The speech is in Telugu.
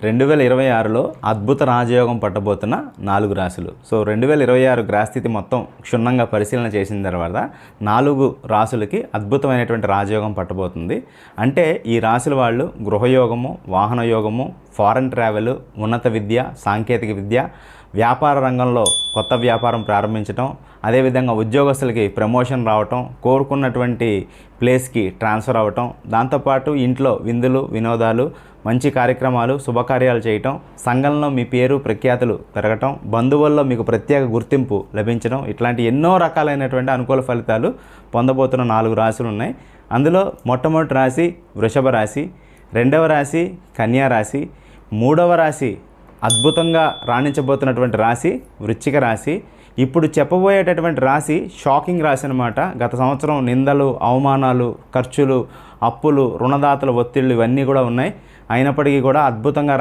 2026లో అద్భుత రాజయోగం పట్టబోతున్న 4 రాశులు. సో 2026 గ్రహస్థితి మొత్తం క్షుణ్ణంగా పరిశీలన చేసిన తర్వాత 4 రాశులకి అద్భుతమైనటువంటి రాజయోగం పట్టబోతుంది. అంటే ఈ రాశుల వాళ్ళు గృహయోగము, వాహన యోగము, ఫారెన్ ట్రావెల్, ఉన్నత విద్య, సాంకేతిక విద్య, వ్యాపార రంగంలో కొత్త వ్యాపారం ప్రారంభించడం, అదేవిధంగా ఉద్యోగస్తులకి ప్రమోషన్ రావటం, కోరుకున్నటువంటి ప్లేస్కి ట్రాన్స్ఫర్ అవ్వటం, దాంతోపాటు ఇంట్లో విందులు, వినోదాలు, మంచి కార్యక్రమాలు, శుభకార్యాలు చేయటం, సంఘంలో మీ పేరు ప్రఖ్యాతులు పెరగటం, బంధువుల్లో మీకు ప్రత్యేక గుర్తింపు లభించడం, ఇట్లాంటి ఎన్నో రకాలైనటువంటి అనుకూల ఫలితాలు పొందబోతున్న 4 రాశులు ఉన్నాయి. అందులో మొట్టమొదటి రాశి వృషభ రాశి, రెండవ రాశి కన్యా రాశి, మూడవ రాశి అద్భుతంగా రాణించబోతున్నటువంటి రాశి వృశ్చిక రాశి. ఇప్పుడు చెప్పబోయేటటువంటి రాశి షాకింగ్ రాశి అనమాట. గత సంవత్సరం నిందలు, అవమానాలు, ఖర్చులు, అప్పులు, రుణదాతల ఒత్తిళ్ళు ఇవన్నీ కూడా ఉన్నాయి. అయినప్పటికీ కూడా అద్భుతంగా